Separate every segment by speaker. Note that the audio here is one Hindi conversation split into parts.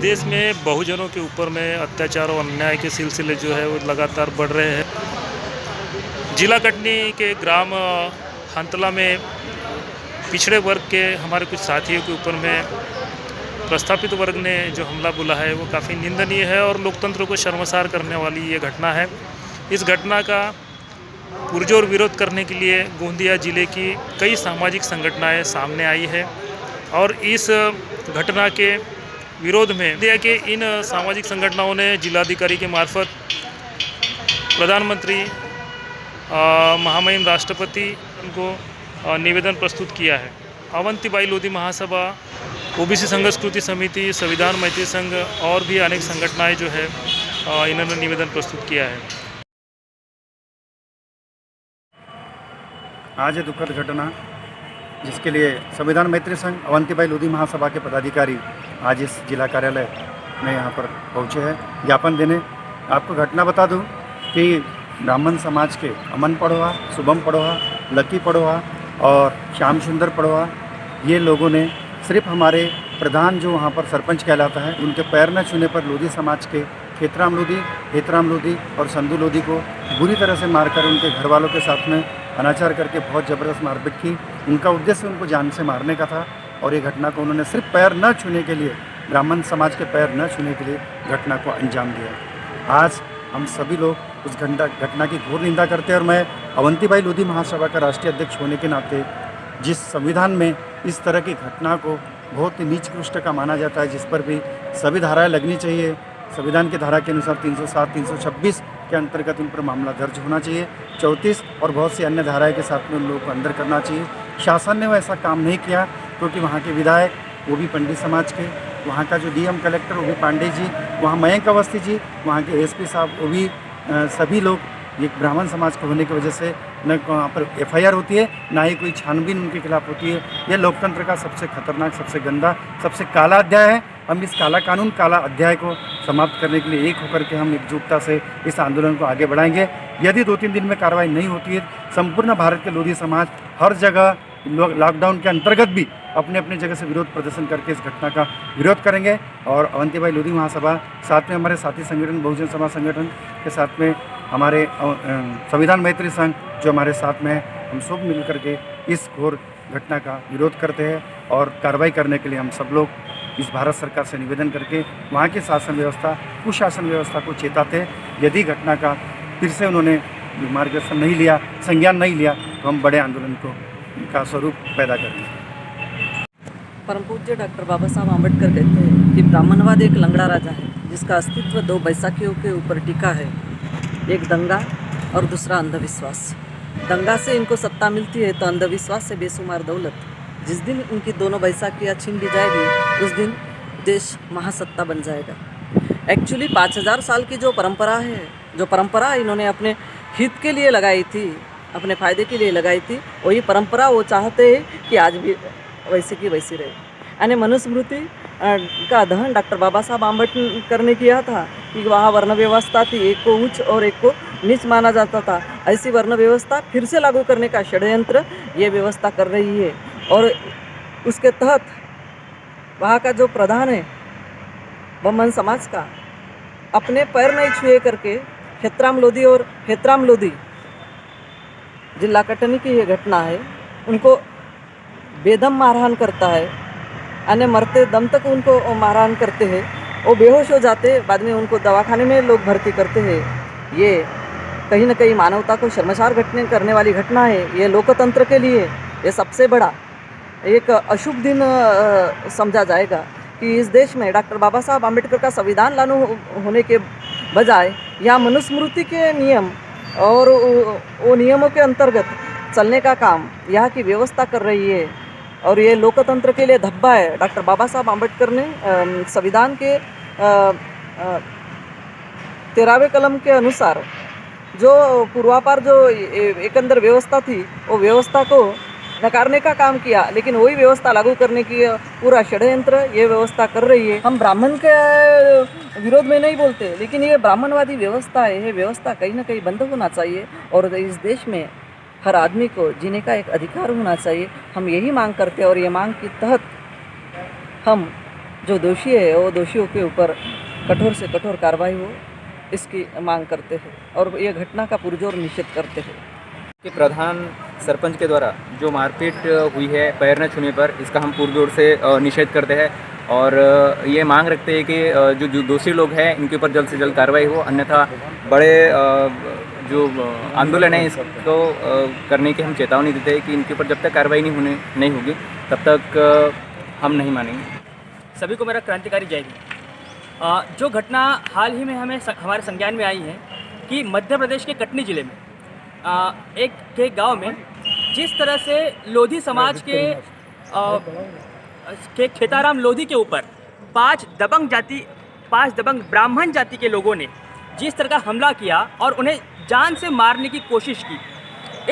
Speaker 1: देश में बहुजनों के ऊपर में अत्याचार और अन्याय के सिलसिले जो है वो लगातार बढ़ रहे हैं। जिला कटनी के ग्राम हंतला में पिछड़े वर्ग के हमारे कुछ साथियों के ऊपर में प्रस्थापित वर्ग ने जो हमला बोला है वो काफ़ी निंदनीय है और लोकतंत्र को शर्मसार करने वाली ये घटना है। इस घटना का पुरजोर विरोध करने के लिए गोंदिया जिले की कई सामाजिक संगठनाएं सामने आई है और इस घटना के विरोध में गोंदिया के इन सामाजिक संगठनों ने जिलाधिकारी के मार्फत प्रधानमंत्री महामहिम राष्ट्रपति को निवेदन प्रस्तुत किया है। अवंतीबाई लोधी महासभा, ओबीसी संघर्ष समिति, संविधान मैत्री संघ और भी अनेक संगठनाएं जो है इन्होंने निवेदन प्रस्तुत किया है।
Speaker 2: आज ये दुखद घटना जिसके लिए संविधान मैत्री संघ अवंतीबाई लोधी महासभा के पदाधिकारी आज इस जिला कार्यालय में यहाँ पर पहुँचे हैं ज्ञापन देने। आपको घटना बता दूँ कि ब्राह्मण समाज के अमन पड़ोहा, शुभम पड़ोहा, लकी पड़ोहा और श्याम सुंदर पड़ोहा, ये लोगों ने सिर्फ हमारे प्रधान जो वहाँ पर सरपंच कहलाता है उनके पैर न छूने पर लोधी समाज के खेतराम लोधी, हेतराम लोधी और संधू लोधी को बुरी तरह से मारकर उनके घर वालों के साथ में अनाचार करके बहुत ज़बरदस्त मारपीट की। उनका उद्देश्य उनको जान से मारने का था और ये घटना को उन्होंने सिर्फ पैर न छूने के लिए, ब्राह्मण समाज के पैर न छूने के लिए घटना को अंजाम दिया। आज हम सभी लोग उस घटना की घोर निंदा करते हैं और मैं अवंतीबाई लोधी महासभा का राष्ट्रीय अध्यक्ष होने के नाते जिस संविधान में इस तरह की घटना को बहुत ही नीच कृष्ट का माना जाता है, जिस पर भी सभी धाराएं लगनी चाहिए, संविधान की धारा के अनुसार 307, 326 के अंतर्गत उन पर मामला दर्ज होना चाहिए, 34 और बहुत सी अन्य धाराएं के साथ में उन लोगों को अंदर करना चाहिए। शासन ने वो ऐसा काम नहीं किया क्योंकि वहाँ के विधायक वो भी पंडित समाज के, वहाँ का जो डीएम कलेक्टर वो भी पांडे जी, वहाँ मयंक अवस्थी जी, वहाँ के एसपी साहब वो भी सभी लोग ये ब्राह्मण समाज के होने की वजह से न वहाँ पर एफआईआर होती है, ना ही कोई छानबीन उनके खिलाफ होती है। यह लोकतंत्र का सबसे खतरनाक, सबसे गंदा, सबसे काला अध्याय है। हम इस काला कानून, काला अध्याय को समाप्त करने के लिए एक होकर के हम एकजुटता से इस आंदोलन को आगे बढ़ाएंगे। यदि 2-3 दिन में कार्रवाई नहीं होती है, संपूर्ण भारत के लोधी समाज हर जगह लॉकडाउन के अंतर्गत भी अपने अपने जगह से विरोध प्रदर्शन करके इस घटना का विरोध करेंगे। और अवंतीबाई लोधी महासभा साथ में हमारे साथी संगठन बहुजन समाज संगठन के साथ में हमारे संविधान मैत्री संघ जो हमारे साथ में है, हम सब मिल करके इस घोर घटना का विरोध करते हैं और कार्रवाई करने के लिए हम सब लोग इस भारत सरकार से निवेदन करके वहाँ की शासन व्यवस्था, कुशासन व्यवस्था को चेताते हैं। यदि घटना का फिर से उन्होंने मार्गदर्शन नहीं लिया, संज्ञान नहीं लिया, तो हम बड़े आंदोलन का स्वरूप पैदा करेंगे।
Speaker 3: परम पूज्य डॉक्टर बाबा साहब आम्बेडकर कहते हैं कि ब्राह्मणवाद एक लंगड़ा राजा है जिसका अस्तित्व 2 बैसाखियों के ऊपर टिका है, एक दंगा और दूसरा अंधविश्वास। दंगा से इनको सत्ता मिलती है तो अंधविश्वास से बेशुमार दौलत। जिस दिन उनकी दोनों बैसाखियाँ छीन ली जाएगी उस दिन देश महासत्ता बन जाएगा। एक्चुअली 5000 साल की जो परंपरा है, जो परंपरा इन्होंने अपने हित के लिए लगाई थी, अपने फ़ायदे के लिए लगाई थी, वही परंपरा वो चाहते हैं कि आज भी वैसी की वैसी रहे। यानी मनुस्मृति का दहन डॉक्टर बाबा साहब आम्बेडकर ने किया था कि वहाँ वर्ण व्यवस्था थी, एक को उच्च और एक को नीच माना जाता था। ऐसी वर्ण व्यवस्था फिर से लागू करने का षड्यंत्र ये व्यवस्था कर रही है और उसके तहत वहाँ का जो प्रधान है ब्राह्मण समाज का, अपने पैर नहीं छुए करके खेतराम लोधी और हेतराम लोधी जिला कटनी की ये घटना है, उनको बेदम मारहान करता है। यानी मरते दम तक उनको मारहान करते हैं, वो बेहोश हो जाते, बाद में उनको दवाखाने में लोग भर्ती करते हैं। ये कहीं ना कहीं मानवता को शर्मसार करने वाली घटना है। ये लोकतंत्र के लिए ये सबसे बड़ा एक अशुभ दिन समझा जाएगा कि इस देश में डॉक्टर बाबा साहब आम्बेडकर का संविधान लागू होने के बजाय यहाँ मनुस्मृति के नियम और वो नियमों के अंतर्गत चलने का काम यहाँ की व्यवस्था कर रही है और ये लोकतंत्र के लिए धब्बा है। डॉक्टर बाबा साहब आम्बेडकर ने संविधान के 13वें कलम के अनुसार जो पूर्वापार जो एक अंदर व्यवस्था थी, वो व्यवस्था को नकारने का काम किया, लेकिन वही व्यवस्था लागू करने की पूरा षड्यंत्र ये व्यवस्था कर रही है। हम ब्राह्मण के विरोध में नहीं बोलते, लेकिन ये ब्राह्मणवादी व्यवस्था है, ये व्यवस्था कहीं ना कहीं बंद होना चाहिए और इस देश में हर आदमी को जीने का एक अधिकार होना चाहिए। हम यही मांग करते हैं और ये मांग के तहत हम जो दोषी है वो दोषियों के ऊपर कठोर से कठोर कार्रवाई हो, इसकी मांग करते हैं और ये घटना का पुरजोर निषेध करते हैं।
Speaker 4: कि प्रधान सरपंच के द्वारा जो मारपीट हुई है पैर न छूने पर, इसका हम पुरजोर से निषेध करते हैं और ये मांग रखते हैं कि जो दोषी लोग हैं इनके ऊपर जल्द से जल्द कार्रवाई हो, अन्यथा बड़े जो आंदोलन है इसको करने की हम चेतावनी देते हैं कि इनके ऊपर जब तक कार्रवाई नहीं होगी तब तक हम नहीं मानेंगे।
Speaker 5: सभी को मेरा क्रांतिकारी जय हिंद। जो घटना हाल ही में हमारे संज्ञान में आई है कि मध्य प्रदेश के कटनी ज़िले में एक गांव में जिस तरह से लोधी समाज के खेताराम लोधी के ऊपर पांच दबंग ब्राह्मण जाति के लोगों ने जिस तरह का हमला किया और उन्हें जान से मारने की कोशिश की,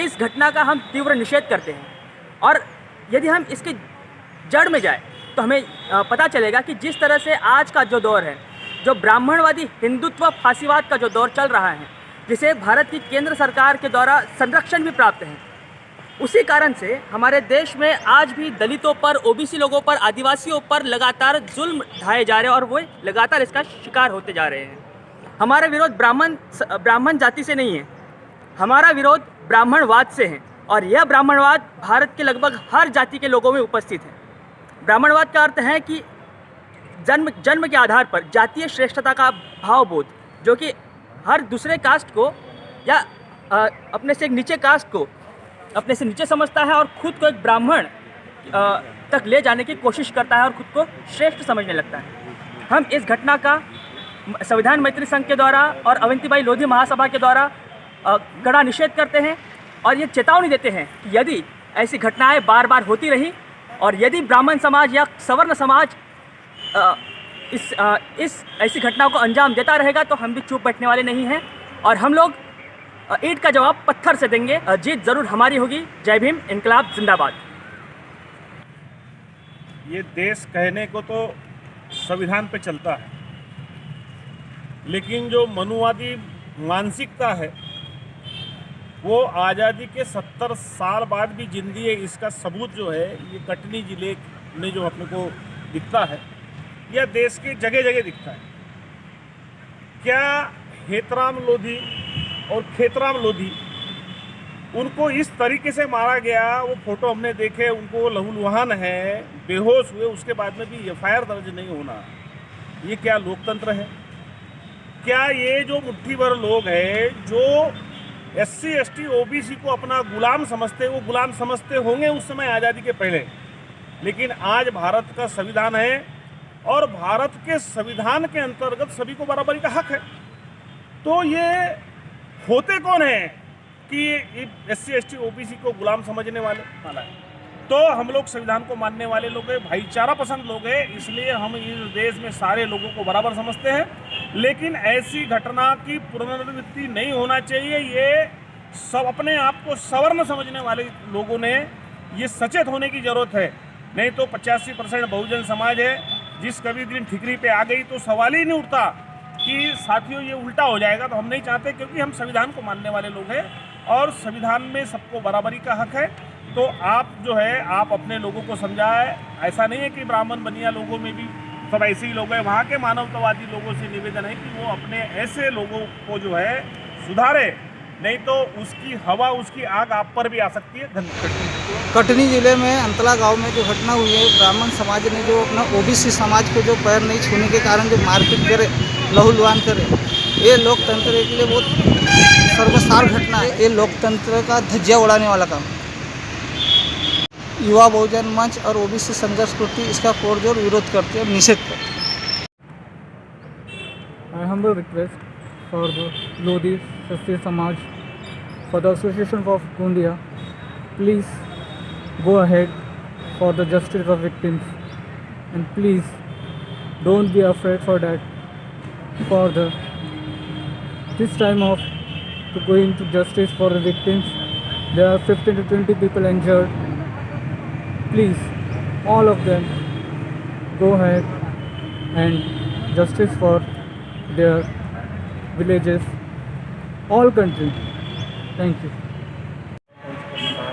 Speaker 5: इस घटना का हम तीव्र निषेध करते हैं। और यदि हम इसके जड़ में जाए तो हमें पता चलेगा कि जिस तरह से आज का जो दौर है, जो ब्राह्मणवादी हिंदुत्व फांसीवाद का जो दौर चल रहा है, जिसे भारत की केंद्र सरकार के द्वारा संरक्षण भी प्राप्त है, उसी कारण से हमारे देश में आज भी दलितों पर, ओबीसी लोगों पर, आदिवासियों पर लगातार जुल्म ढाए जा रहे हैं और वो लगातार इसका शिकार होते जा रहे हैं। हमारा विरोध ब्राह्मण जाति से नहीं है, हमारा विरोध ब्राह्मणवाद से है और यह ब्राह्मणवाद भारत के लगभग हर जाति के लोगों में उपस्थित है। ब्राह्मणवाद का अर्थ है कि जन्म के आधार पर जातीय श्रेष्ठता का भावबोध, जो कि हर दूसरे कास्ट को या अपने से एक नीचे कास्ट को अपने से नीचे समझता है और खुद को एक ब्राह्मण तक ले जाने की कोशिश करता है और खुद को श्रेष्ठ समझने लगता है। हम इस घटना का संविधान मैत्री संघ के द्वारा और अवंतीबाई लोधी महासभा के द्वारा कड़ा निषेध करते हैं और ये चेतावनी देते हैं कि यदि ऐसी घटनाएं बार बार होती रही और यदि ब्राह्मण समाज या सवर्ण समाज इस ऐसी घटनाओं को अंजाम देता रहेगा तो हम भी चुप बैठने वाले नहीं हैं और हम लोग ईंट का जवाब पत्थर से देंगे। जीत ज़रूर हमारी होगी। जय भीम, इनकलाब जिंदाबाद।
Speaker 6: ये देश कहने को तो संविधान पे चलता है, लेकिन जो मनुवादी मानसिकता है वो आज़ादी के 70 साल बाद भी जिंदी है। इसका सबूत जो है ये कटनी जिले में जो अपने को दिखता है या देश के जगह जगह दिखता है। क्या हेतराम लोधी और खेतराम लोधी उनको इस तरीके से मारा गया, वो फोटो हमने देखे, उनको लहूलुहान है, बेहोश हुए, उसके बाद में भी एफआईआर दर्ज नहीं होना, ये क्या लोकतंत्र है? क्या ये जो मुट्ठी भर लोग हैं जो SC ST OBC को अपना गुलाम समझते, वो गुलाम समझते होंगे उस समय आज़ादी के पहले, लेकिन आज भारत का संविधान है और भारत के संविधान के अंतर्गत सभी को बराबरी का हक है। तो ये होते कौन है कि SC ST OBC को गुलाम समझने वाले? तो हम लोग संविधान को मानने वाले लोग हैं, भाईचारा पसंद लोग हैं, इसलिए हम इस देश में सारे लोगों को बराबर समझते हैं। लेकिन ऐसी घटना की पुनरावृत्ति नहीं होना चाहिए। ये सब अपने आप को सवर्ण समझने वाले लोगों ने ये सचेत होने की ज़रूरत है, नहीं तो 85% बहुजन समाज है, जिस कभी दिन ठिकरी पे आ गई तो सवाल ही नहीं उठता कि साथियों ये उल्टा हो जाएगा। तो हम नहीं चाहते, क्योंकि हम संविधान को मानने वाले लोग हैं और संविधान में सबको बराबरी का हक है। तो आप जो है आप अपने लोगों को समझाएं। ऐसा नहीं है कि ब्राह्मण बनिया लोगों में भी सब ऐसे ही लोग हैं। वहाँ के मानवतावादी लोगों से निवेदन है कि वो अपने ऐसे लोगों को जो है सुधारे, नहीं तो उसकी हवा, उसकी आग आप पर भी आ सकती है। धन्यवाद।
Speaker 7: कटनी जिले में अंतला गांव में जो घटना हुई है, ब्राह्मण समाज ने जो अपना OBC समाज को जो पैर नहीं छूने के कारण जो मारपीट करे, लहूलुहान करे, ये लोकतंत्र के लिए बहुत सर्वसार घटना है। ये लोकतंत्र का धज्जिया उड़ाने वाला काम। युवा बहुजन मंच और OBC संघर्ष समिति इसका पुरजोर विरोध करते हैं, निषेध करते हैं।
Speaker 8: I humble request for the Lodhi Kshatriya Samaj, for the Association of Gondia, please go ahead for the justice of victims, and please don't be afraid for that. For this time of to go into justice for the victims, there are 15 to 20 people injured. Please, all of them, go ahead and justice for their villages, all country. Thank you.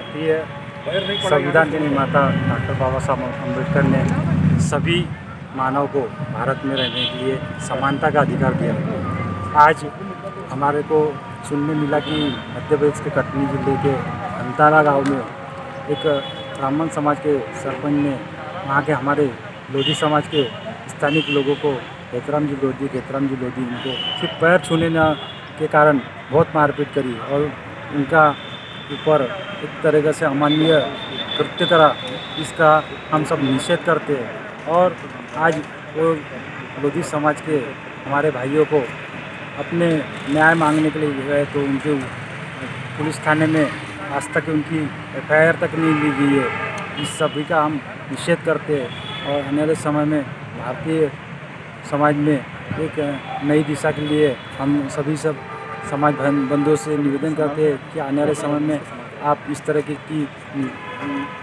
Speaker 2: भारतीय संविधान के निर्माता डॉक्टर बाबा साहब अम्बेडकर ने सभी मानव को भारत में रहने के लिए समानता का अधिकार दिया। आज हमारे को सुनने मिला कि मध्य प्रदेश के कटनी जिले के अंतारा गांव में एक ब्राह्मण समाज के सरपंच ने वहाँ के हमारे लोधी समाज के स्थानिक लोगों को केतराम जी लोधी इनको सिर्फ पैर छूने के कारण बहुत मारपीट करी और उनका ऊपर एक तरीक़े से अमानवीय कृत्य करा। इसका हम सब निषेध करते हैं और आज वो लोधी समाज के हमारे भाइयों को अपने न्याय मांगने के लिए गए तो उनके पुलिस थाने में आज तक उनकी FIR तक नहीं ली गई है। इस सभी का हम निषेध करते हैं और आने वाले समय में भारतीय समाज में एक नई दिशा के लिए हम सभी सब समाज बंधुओं से निवेदन करते हैं कि आने वाले समय में आप इस तरह की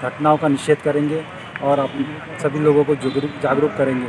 Speaker 2: घटनाओं का निषेध करेंगे और आप सभी लोगों को जागरूक करेंगे।